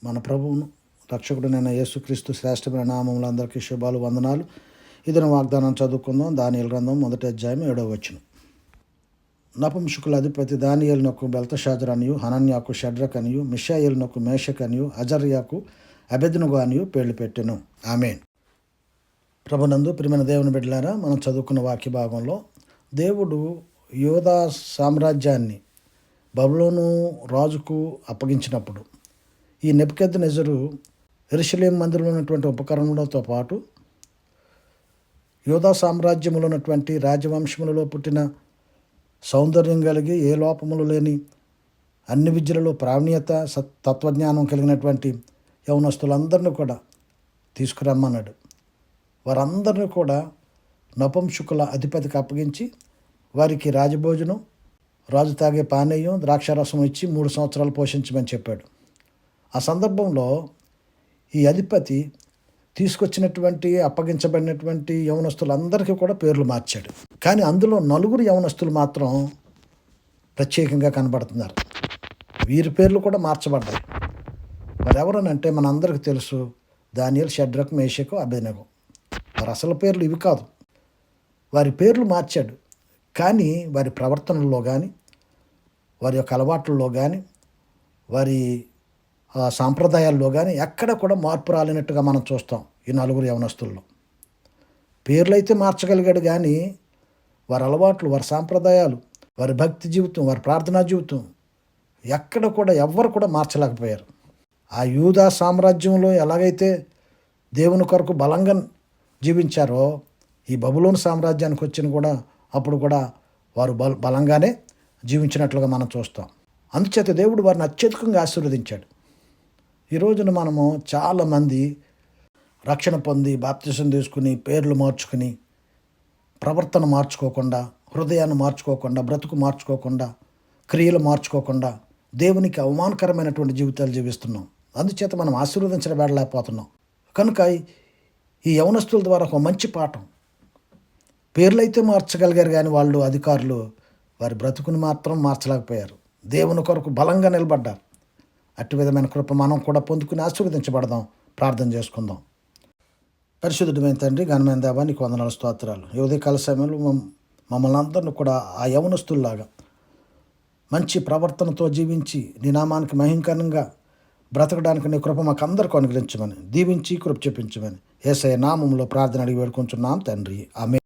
మన ప్రభువును రక్షకుడునైన యేసుక్రీస్తు శ్రేష్టమైన నామములో అందరికీ శుభాలు, వందనాలు. ఇదిన వాగ్దానం చదువుకుందాం. దానియేలు గ్రంథం 1వ అధ్యాయం 7వ వచనం. నపుంసకుల అధిపతి దానియేలునకు బెల్తషాజర్ అనియు, హనన్యాకు షడ్రక్ అనియు, మిషాయేలునకు మేషక్ అనియు, అజర్యాకు అబెద్నెగో అనియు పేర్లు పెట్టెను. ఆమేన్. ప్రభునందు ప్రియమైన దేవుని బిడ్డలారా, మనం చదువుకున్న వాక్య భాగంలో దేవుడు యోధా సామ్రాజ్యాన్ని బబులోను రాజుకు అప్పగించినప్పుడు ఈ నెబుకద్నెజరు యెరూషలేము మందిరంలో ఉన్నటువంటి ఉపకరణలతో పాటు యోధా సామ్రాజ్యంలో ఉన్నటువంటి రాజవంశములలో పుట్టిన సౌందర్యం కలిగి ఏ లోపములు లేని అన్ని విద్యలలో ప్రావీణ్యత తత్వజ్ఞానం కలిగినటువంటి యవనస్తులందరినీ కూడా తీసుకురమ్మన్నాడు. వారందరినీ కూడా నపుంసకుల అధిపతికి అప్పగించి వారికి రాజభోజనం, రాజు తాగే పానీయం, ద్రాక్షారసం ఇచ్చి 3 సంవత్సరాలు పోషించమని చెప్పాడు. ఆ సందర్భంలో ఈ అధిపతి తీసుకొచ్చినటువంటి అప్పగించబడినటువంటి యవనస్తులందరికీ కూడా పేర్లు మార్చాడు. కానీ అందులో 4 యవనస్తులు మాత్రం ప్రత్యేకంగా కనబడుతున్నారు. వీరి పేర్లు కూడా మార్చబడ్డాయి. మరి ఎవరనంటే మనందరికీ తెలుసు, దానియేలు, షడ్రక్, మేషకు, అబెద్నెగో. వారి అసలు పేర్లు ఇవి కాదు. వారి పేర్లు మార్చాడు. కానీ వారి ప్రవర్తనలో కానీ, వారి యొక్క అలవాట్లలో కానీ, వారి సాంప్రదాయాల్లో కానీ ఎక్కడ కూడా మార్పు రాలేనట్టుగా మనం చూస్తాం ఈ 4 యవనస్తుల్లో. పేర్లు అయితే మార్చగలిగాడు, కానీ వారి అలవాట్లు, వారి సాంప్రదాయాలు, వారి భక్తి జీవితం, వారి ప్రార్థనా జీవితం ఎక్కడ కూడా ఎవ్వరు కూడా మార్చలేకపోయారు. ఆ యూదా సామ్రాజ్యంలో ఎలాగైతే దేవుని కొరకు బలంగా జీవించారో, ఈ బబులోను సామ్రాజ్యానికి వచ్చిన కూడా అప్పుడు కూడా వారు బలంగానే జీవించినట్లుగా మనం చూస్తాం. అందుచేత దేవుడు వారిని అత్యధికంగా ఆశీర్వదించాడు. ఈ రోజున మనము చాలామంది రక్షణ పొంది బాప్తిసం తీసుకుని పేర్లు మార్చుకుని ప్రవర్తన మార్చుకోకుండా, హృదయాన్ని మార్చుకోకుండా, బ్రతుకు మార్చుకోకుండా, క్రియలు మార్చుకోకుండా దేవునికి అవమానకరమైనటువంటి జీవితాలు జీవిస్తున్నాం. అందుచేత మనం ఆశీర్వదించబడలేకపోతున్నాం. కనుక ఈ యవనస్తుల ద్వారా ఒక మంచి పాఠం. పేర్లు అయితే మార్చగలిగారు, కానీ వాళ్ళు అధికారులు వారి బ్రతుకుని మాత్రం మార్చలేకపోయారు. దేవుని కొరకు బలంగా నిలబడ్డారు. అట్టి విధమైన కృప మనం కూడా పొందుకుని ఆశీర్వదించబడదాం. ప్రార్థన చేసుకుందాం. పరిశుద్ధుడైన తండ్రి, ఘనమైన దేవా, నీకు వందనాలు, స్తోత్రాలు. ఈ ఉదయకాల సమయంలో మమ్మల్ని అందరినీ కూడా ఆ యవనస్తుల్లాగా మంచి ప్రవర్తనతో జీవించి నీ నామానికి మహిమకరంగా బ్రతకడానికి నీ కృప మాకు అందరికీ అనుగ్రహించమని, దీవించి కృప చూపించమని యేసయ్య నామములో ప్రార్థన అడిగి వేడుకుంటున్నాం తండ్రి. ఆమేన్.